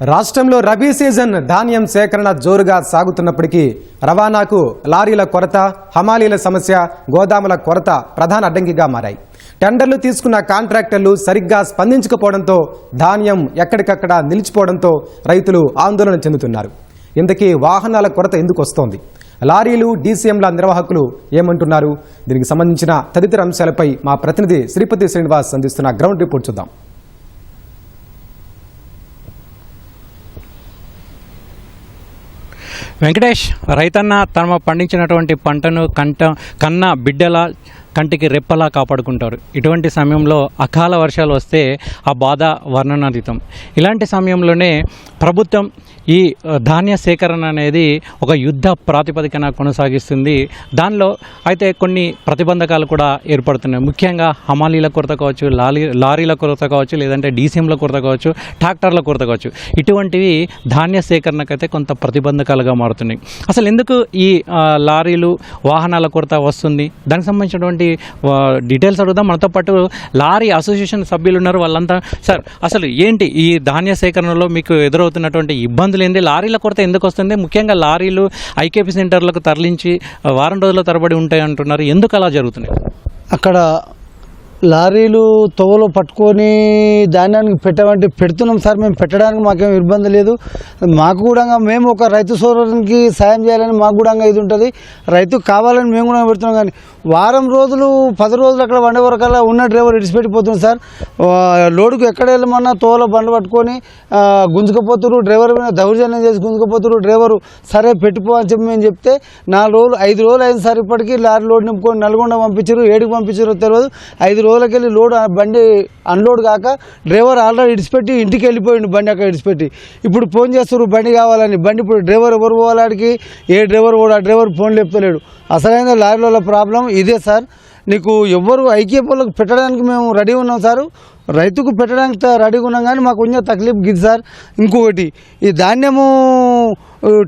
రాష్ట్రంలో రబీ సీజన్ ధాన్యం సేకరణ జోరుగా సాగుతున్నప్పటికీ రవాణాకు లారీల కొరత, హమాలీల సమస్య, గోదాముల కొరత ప్రధాన అడ్డంకిగా మారాయి. టెండర్లు తీసుకున్న కాంట్రాక్టర్లు సరిగ్గా స్పందించకపోవడంతో ధాన్యం ఎక్కడికక్కడ నిలిచిపోవడంతో రైతులు ఆందోళన చెందుతున్నారు. ఇంతకీ వాహనాల కొరత ఎందుకు వస్తోంది? లారీలు, డీసీఎంల నిర్వాహకులు ఏమంటున్నారు? దీనికి సంబంధించిన తదితర అంశాలపై మా ప్రతినిధి శ్రీపతి శ్రీనివాస్ అందిస్తున్న గ్రౌండ్ రిపోర్ట్ చూద్దాం. వెంకటేష్, రైతన్న తమ పండించినటువంటి పంటను కన్న బిడ్డల కంటికి రెప్పలా కాపాడుకుంటారు. ఇటువంటి సమయంలో అకాల వర్షాలు వస్తే ఆ బాధ వర్ణనాతీతం. ఇలాంటి సమయంలోనే ప్రభుత్వం ఈ ధాన్య సేకరణ అనేది ఒక యుద్ధ ప్రాతిపదికన కొనసాగిస్తుంది. దానిలో అయితే కొన్ని ప్రతిబంధకాలు కూడా ఏర్పడుతున్నాయి. ముఖ్యంగా హమాలీల కొరత కావచ్చు, లారీల కొరత కావచ్చు, లేదంటే డీసీఎంల కొరత కావచ్చు, ట్రాక్టర్ల కొరత కావచ్చు. ఇటువంటివి ధాన్య సేకరణకైతే కొంత ప్రతిబంధకాలుగా మారుతున్నాయి. అసలు ఎందుకు ఈ లారీలు, వాహనాల కొరత వస్తుంది? దానికి సంబంధించినటువంటి డీటెయిల్స్ అడుగుదాం. మనతో పాటు లారీ అసోసియేషన్ సభ్యులు ఉన్నారు. వాళ్ళంతా, సార్ అసలు ఏంటి ఈ ధాన్య సేకరణలో మీకు ఎదురవుతున్నటువంటి ఇబ్బందులు ఏంటి? లారీల కొరత ఎందుకు వస్తుంది? ముఖ్యంగా లారీలు ఐకేపీ సెంటర్లకు తరలించి వారం రోజుల తరబడి ఉంటాయి అంటున్నారు. ఎందుకు అలా జరుగుతున్నాయి? అక్కడ లారీలు తోవలో పట్టుకొని ధాన్యానికి పెడుతున్నాం సార్. మేము పెట్టడానికి మాకేం ఇబ్బంది లేదు. మాకు కూడా మేము ఒక రైతు సోదరునికి సాయం చేయాలని మాకు కూడా ఇది ఉంటుంది. రైతుకు కావాలని మేము కూడా పెడుతున్నాం. కానీ వారం రోజులు 10 రోజులు అక్కడ వండే వరకల్లా ఉన్న డ్రైవర్ ఇడిచిపెట్టిపోతుంది సార్. లోడుకు ఎక్కడ వెళ్ళమన్నా తోవలో బండ్లు పట్టుకొని గుంజుకపోతున్నారు. డ్రైవర్ మీద దౌర్జన్యం చేసి గుంజుకపోతున్నారు. డ్రైవరు సరే పెట్టిపో అని చెప్పి మేము చెప్తే 4 రోజులు 5 రోజులు అయింది సార్. ఇప్పటికీ లారీ లోడ్ నింపుకొని నల్గొండ పంపించారు. ఏడికి పంపించారో తెలియదు. 5 రోజులకెళ్ళి లోడ్ బండి అన్లోడ్ కాక డ్రైవర్ ఆల్రెడీ ఇడిచిపెట్టి ఇంటికి వెళ్ళిపోయిండు. బండి అక్కడ ఇడిచిపెట్టి ఇప్పుడు ఫోన్ చేస్తారు బండి కావాలని. బండి ఇప్పుడు డ్రైవర్ ఎవరు పోవాలాడికి? ఏ డ్రైవర్ కూడా ఆ డ్రైవర్ ఫోన్ లేపుతలేడు. అసలైన లారీల ప్రాబ్లం ఇదే సార్. నీకు ఎవ్వరు ఐక్యపోలకు పెట్టడానికి మేము రెడీ ఉన్నాం సార్. రైతుకు పెట్టడానికి రెడీగా ఉన్నాం. కానీ మాకు కొంచెం తక్లీఫ్ గిది సార్. ఇంకొకటి, ఈ ధాన్యము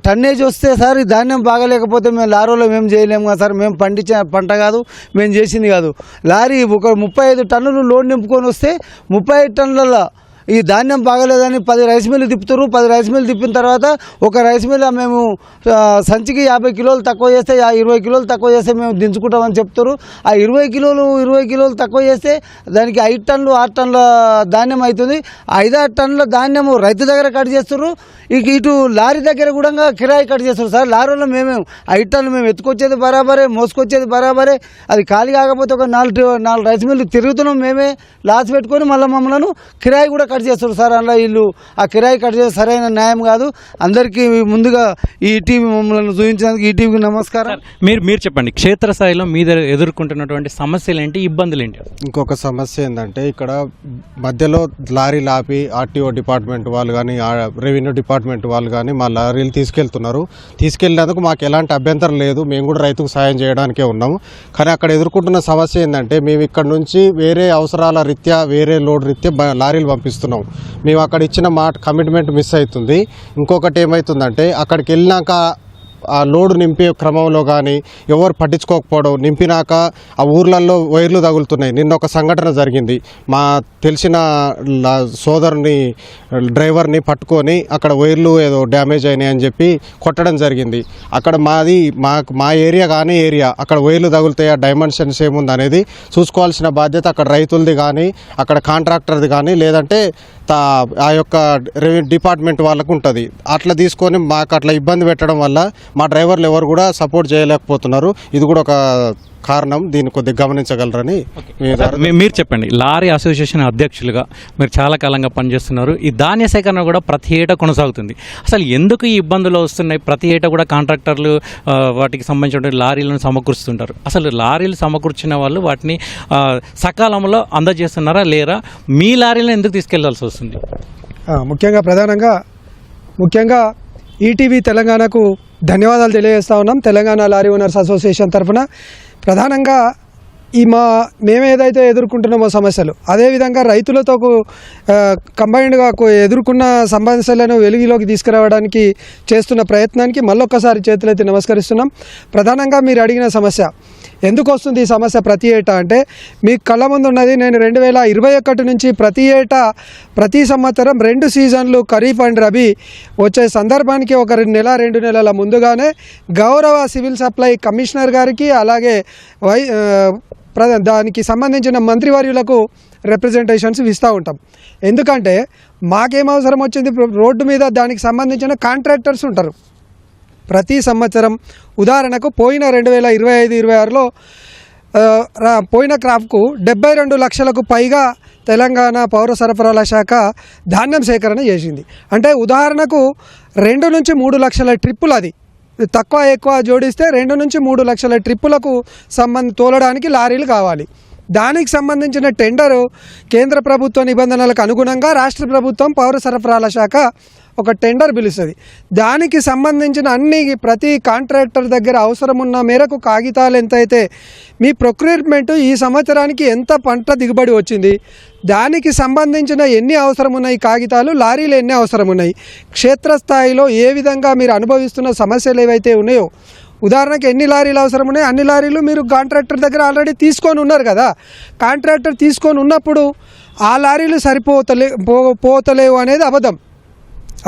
టన్నేజ్ వస్తే సార్, ఈ ధాన్యం బాగలేకపోతే మేము లారీలో మేము చేయలేము కదా సార్. మేము పండించిన పంట కాదు, మేము చేసింది కాదు. లారీ ఒక 35 టన్నులు లోడ్ నింపుకొని వస్తే 35 టన్నుల ఈ ధాన్యం బాగలేదని 10 రైస్ మిల్లు తిప్పుతారు. 10 రైస్ మిల్లు తిప్పిన తర్వాత ఒక రైస్ మిల్ మేము సంచికి 50 కిలోలు తక్కువ చేస్తే, 20 కిలోలు తక్కువ చేస్తే మేము దించుకుంటామని చెప్తారు. ఆ 20 కిలోలు తక్కువ చేస్తే దానికి 5 టన్నులు 6 టన్నుల ధాన్యం అవుతుంది. 5-6 టన్నుల ధాన్యము రైతు దగ్గర కట్ చేస్తారు. ఇటు లారీ దగ్గర కూడా కిరాయి కట్ చేస్తారు సార్. లారీలో 5 టన్నులు మేము ఎత్తుకొచ్చేది బరాబరే, మోసుకొచ్చేది బరాబరే. అది ఖాళీ కాకపోతే ఒక 4 రైస్ మిల్లు తిరుగుతున్నాం. మేమే లాస్ పెట్టుకొని మళ్ళీ మమ్మల్ని కిరాయి కూడా కట్ చేస్తారు సార్. అందులో వీళ్ళు ఆ కిరాయి కట్ చేస్తే సరైన న్యాయం కాదు. అందరికీ ముందుగా ఈ టీవీ మమ్మల్ని చూపించినందుకు ఈ టీవీకి నమస్కారం. మీరు చెప్పండి, క్షేత్రస్థాయిలో మీద ఎదుర్కొంటున్నటువంటి సమస్యలు ఏంటి, ఇబ్బందులు ఏంటి? ఇంకొక సమస్య ఏంటంటే, ఇక్కడ మధ్యలో లారీలు ఆపి ఆర్టీఓ డిపార్ట్మెంట్ వాళ్ళు కానీ, రెవెన్యూ డిపార్ట్మెంట్ వాళ్ళు కానీ మా లారీలు తీసుకెళ్తున్నారు. తీసుకెళ్ళినందుకు మాకు ఎలాంటి అభ్యంతరం లేదు. మేము కూడా రైతుకు సాయం చేయడానికే ఉన్నాము. కానీ అక్కడ ఎదుర్కొంటున్న సమస్య ఏంటంటే, మేము ఇక్కడ నుంచి వేరే అవసరాల రీత్యా, వేరే లోడ్ రీత్యా లారీలు పంపిస్తున్నాం. మేము అక్కడ ఇచ్చిన కమిట్మెంట్ మిస్ అవుతుంది. ఇంకొకటి ఏమవుతుందంటే, అక్కడికి వెళ్ళినాక ఆ లోడు నింపే క్రమంలో కానీ ఎవరు పట్టించుకోకపోవడం, నింపినాక ఆ ఊర్లలో వైర్లు తగులుతున్నాయి. నిన్న ఒక సంఘటన జరిగింది. మా తెలిసిన సోదరుని డ్రైవర్ని పట్టుకొని అక్కడ వైర్లు ఏదో డ్యామేజ్ అయినాయి అని చెప్పి కొట్టడం జరిగింది. అక్కడ మా ఏరియా కానీ అక్కడ వైర్లు తగులుతాయి, ఆ డైమెన్షన్స్ ఏముంది అనేది చూసుకోవాల్సిన బాధ్యత అక్కడ రైతులది కానీ, అక్కడ కాంట్రాక్టర్ది కానీ, లేదంటే ఆ యొక్క రెవెన్యూ డిపార్ట్మెంట్ వాళ్ళకు ఉంటుంది. అట్లా తీసుకొని మాకు అట్లా ఇబ్బంది పెట్టడం వల్ల మా డ్రైవర్లు ఎవరు కూడా సపోర్ట్ చేయలేకపోతున్నారు. ఇది కూడా ఒక కారణం. దీన్ని కొద్దిగా గమనించగలరని. మీరు చెప్పండి, లారీ అసోసియేషన్ అధ్యక్షులుగా మీరు చాలా కాలంగా పనిచేస్తున్నారు. ఈ ధాన్య సేకరణ కూడా ప్రతి ఏటా కొనసాగుతుంది. అసలు ఎందుకు ఈ ఇబ్బందులు వస్తున్నాయి? ప్రతి ఏటా కూడా కాంట్రాక్టర్లు వాటికి సంబంధించిన లారీలను సమకూరుస్తుంటారు. అసలు లారీలు సమకూర్చిన వాళ్ళు వాటిని సకాలంలో అందజేస్తున్నారా లేరా? మీ లారీలను ఎందుకు తీసుకెళ్లాల్సి వస్తుంది? ముఖ్యంగా ఈటీవీ తెలంగాణకు ధన్యవాదాలు తెలియజేస్తా ఉన్నాం. తెలంగాణ లారీ ఓనర్స్ అసోసియేషన్ తరఫున ప్రధానంగా మేమేదైతే ఎదుర్కొంటున్నామో సమస్యలు, అదేవిధంగా రైతులతో కంబైన్డ్గా ఎదుర్కొన్న సమస్యలను వెలుగులోకి తీసుకురావడానికి చేస్తున్న ప్రయత్నానికి మళ్ళొక్కసారి చేతులైతే నమస్కరిస్తున్నాం. ప్రధానంగా మీరు అడిగిన సమస్య ఎందుకు వస్తుంది ఈ సమస్య ప్రతి ఏటా అంటే, మీ కళ్ళ ముందు ఉన్నది, నేను 2021 నుంచి ప్రతి సంవత్సరం 2 సీజన్లు ఖరీఫ్ అండ్ రబీ వచ్చే సందర్భానికి ఒక 2 నెలల ముందుగానే గౌరవ సివిల్ సప్లై కమిషనర్ గారికి అలాగే దానికి సంబంధించిన మంత్రివర్యులకు రిప్రజెంటేషన్స్ ఇస్తూ ఉంటాం. ఎందుకంటే మాకేం అవసరం వచ్చింది, రోడ్డు మీద దానికి సంబంధించిన కాంట్రాక్టర్స్ ఉంటారు. ప్రతి సంవత్సరం ఉదాహరణకు పోయిన 2025-26లో పోయిన క్రాప్కు 72 లక్షలకు పైగా తెలంగాణ పౌర సరఫరాల శాఖ ధాన్యం సేకరణ చేసింది. అంటే ఉదాహరణకు 2 నుంచి 3 లక్షల ట్రిప్పులు, అది తక్కువ ఎక్కువ జోడిస్తే 2 నుంచి 3 లక్షల ట్రిప్పులకు తోలడానికి లారీలు కావాలి. దానికి సంబంధించిన టెండరు కేంద్ర ప్రభుత్వ నిబంధనలకు అనుగుణంగా రాష్ట్ర ప్రభుత్వం పౌర సరఫరాల శాఖ ఒక టెండర్ పిలుస్తుంది. దానికి సంబంధించిన ప్రతి కాంట్రాక్టర్ దగ్గర అవసరం ఉన్న మేరకు కాగితాలు ఎంతైతే, మీ ప్రొక్యూర్మెంట్ ఈ సంవత్సరానికి ఎంత పంట దిగుబడి వచ్చింది, దానికి సంబంధించిన ఎన్ని అవసరం ఉన్నాయి కాగితాలు, లారీలు ఎన్ని అవసరం ఉన్నాయి, క్షేత్రస్థాయిలో ఏ విధంగా మీరు అనుభవిస్తున్న సమస్యలు ఏవైతే ఉన్నాయో, ఉదాహరణకు ఎన్ని లారీలు అవసరం ఉన్నాయి, అన్ని లారీలు మీరు కాంట్రాక్టర్ దగ్గర ఆల్రెడీ తీసుకొని ఉన్నారు కదా. కాంట్రాక్టర్ తీసుకొని ఉన్నప్పుడు ఆ లారీలు పోతలేవు అనేది అబద్ధం.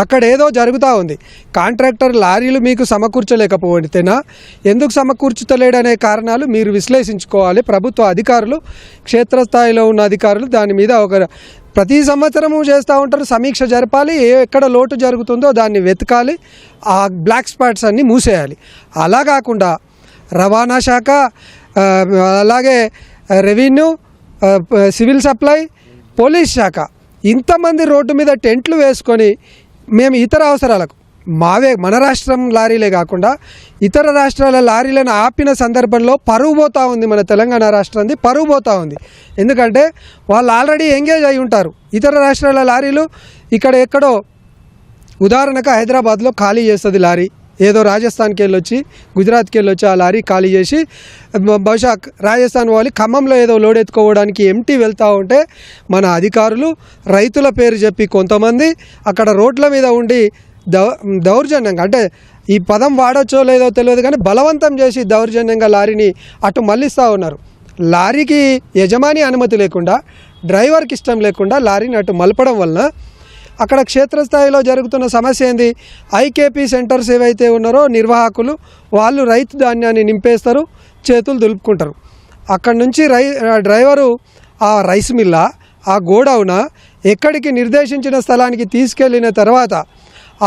అక్కడ ఏదో జరుగుతూ ఉంది. కాంట్రాక్టర్ లారీలు మీకు సమకూర్చలేకపోతేనా, ఎందుకు సమకూర్చుతలేడనే కారణాలు మీరు విశ్లేషించుకోవాలి. ప్రభుత్వ అధికారులు, క్షేత్రస్థాయిలో ఉన్న అధికారులు దాని మీద ప్రతి సంవత్సరము చేస్తూ ఉంటారు, సమీక్ష జరపాలి, ఎక్కడ లోటు జరుగుతుందో దాన్ని వెతకాలి, ఆ బ్లాక్ స్పాట్స్ అన్నీ మూసేయాలి. అలా కాకుండా రవాణా శాఖ, అలాగే రెవెన్యూ, సివిల్ సప్లై, పోలీస్ శాఖ ఇంతమంది రోడ్డు మీద టెంట్లు వేసుకొని మేము ఇతర అవసరాలకు మన రాష్ట్రం లారీలే కాకుండా ఇతర రాష్ట్రాల లారీలను ఆపిన సందర్భంలో పరువు పోతూ ఉంది. మన తెలంగాణ రాష్ట్రాన్ని పరువు పోతూ ఉంది. ఎందుకంటే వాళ్ళు ఆల్రెడీ ఎంగేజ్ అయి ఉంటారు. ఇతర రాష్ట్రాల లారీలు ఇక్కడ ఎక్కడో, ఉదాహరణకు హైదరాబాద్లో ఖాళీ చేస్తుంది లారీ, ఏదో రాజస్థాన్కి వెళ్ళొచ్చి గుజరాత్కి వెళ్ళొచ్చి ఆ లారీ ఖాళీ చేసి బహుశా రాజస్థాన్ వాళ్ళు ఖమ్మంలో ఏదో లోడ్ ఎత్తుకోవడానికి ఎంటీ వెళ్తూ ఉంటే మన అధికారులు రైతుల పేరు చెప్పి కొంతమంది అక్కడ రోడ్ల మీద ఉండి దౌర్జన్యంగా, అంటే ఈ పదం వాడొచ్చో లేదో తెలియదు కానీ బలవంతం చేసి దౌర్జన్యంగా లారీని అటు మళ్ళిస్తూ ఉన్నారు. లారీకి యజమాని అనుమతి లేకుండా, డ్రైవర్కి ఇష్టం లేకుండా లారీని అటు మలపడం వలన అక్కడ క్షేత్రస్థాయిలో జరుగుతున్న సమస్య ఏంది, ఐకేపీ సెంటర్స్ ఏవైతే ఉన్నారో నిర్వాహకులు వాళ్ళు రైతు ధాన్యాన్ని నింపేస్తారు, చేతులు దులుపుకుంటారు. అక్కడి నుంచి డ్రైవరు ఆ రైస్ మిల్లా, ఆ గోడౌన ఎక్కడికి నిర్దేశించిన స్థలానికి తీసుకెళ్ళిన తర్వాత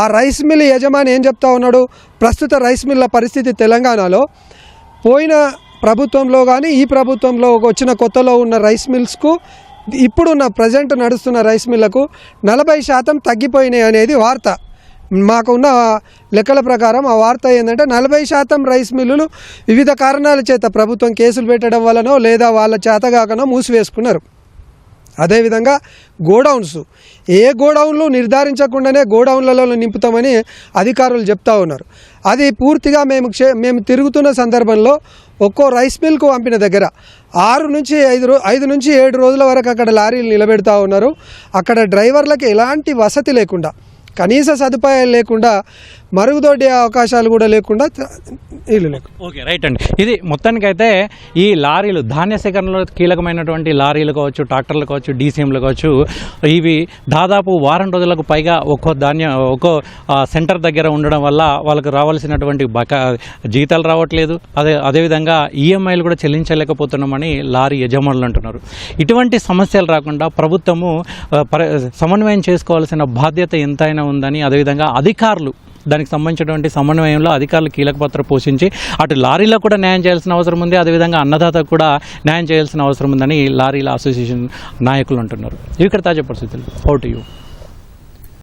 ఆ రైస్ మిల్ యజమాని ఏం చెప్తా ఉన్నాడు, ప్రస్తుత రైస్ మిల్ల పరిస్థితి తెలంగాణలో పోయిన ప్రభుత్వంలో కానీ ఈ ప్రభుత్వంలో వచ్చిన కొత్తలో ఉన్న రైస్ మిల్స్కు ఇప్పుడున్న ప్రజెంట్ నడుస్తున్న రైస్ మిల్లకు 40% తగ్గిపోయినాయి అనేది వార్త. మాకున్న లెక్కల ప్రకారం ఆ వార్త ఏంటంటే 40% రైస్ మిల్లులు వివిధ కారణాల చేత ప్రభుత్వం కేసులు పెట్టడం వలనో లేదా వాళ్ళ చేతగాకనో మూసివేసుకున్నారు. అదేవిధంగా గోడౌన్స్, ఏ గోడౌన్లు నిర్ధారించకుండానే గోడౌన్లలో నింపుతామని అధికారులు చెప్తా ఉన్నారు. అది పూర్తిగా మేము తిరుగుతున్న సందర్భంలో ఒక్కో రైస్ మిల్కు పంపిన దగ్గర 5 నుంచి 7 రోజుల వరకు అక్కడ లారీలు నిలబెడతా ఉన్నారు. అక్కడ డ్రైవర్లకు ఎలాంటి వసతి లేకుండా, కనీస సదుపాయాలు లేకుండా, మరుగుదొడ్డి అవకాశాలు కూడా లేకుండా ఇల్లు లేకు. ఓకే, రైట్ అండి. ఇది మొత్తానికైతే ఈ లారీలు, ధాన్య సేకరణలో కీలకమైనటువంటి లారీలు కావచ్చు, ట్రాక్టర్లు కావచ్చు, డీసీఎంలు కావచ్చు, ఇవి దాదాపు వారం రోజులకు పైగా ఒక్కో సెంటర్ దగ్గర ఉండడం వల్ల వాళ్ళకు రావాల్సినటువంటి జీతాలు రావట్లేదు. అదేవిధంగా ఈఎంఐలు కూడా చెల్లించలేకపోతున్నామని లారీ యజమానులు అంటున్నారు. ఇటువంటి సమస్యలు రాకుండా ప్రభుత్వము సమన్వయం చేసుకోవాల్సిన బాధ్యత ఎంతైనా ఉందని, అదేవిధంగా అధికారులు దానికి సంబంధించినటువంటి సమన్వయంలో అధికారులు కీలక పాత్ర పోషించి అటు లారీలకు కూడా న్యాయం చేయాల్సిన అవసరం ఉంది, అదేవిధంగా అన్నదాతకు కూడా న్యాయం చేయాల్సిన అవసరం ఉందని లారీల అసోసియేషన్ నాయకులు అంటున్నారు. ఇవి ఇక్కడ తాజా పరిస్థితులు. Vote you.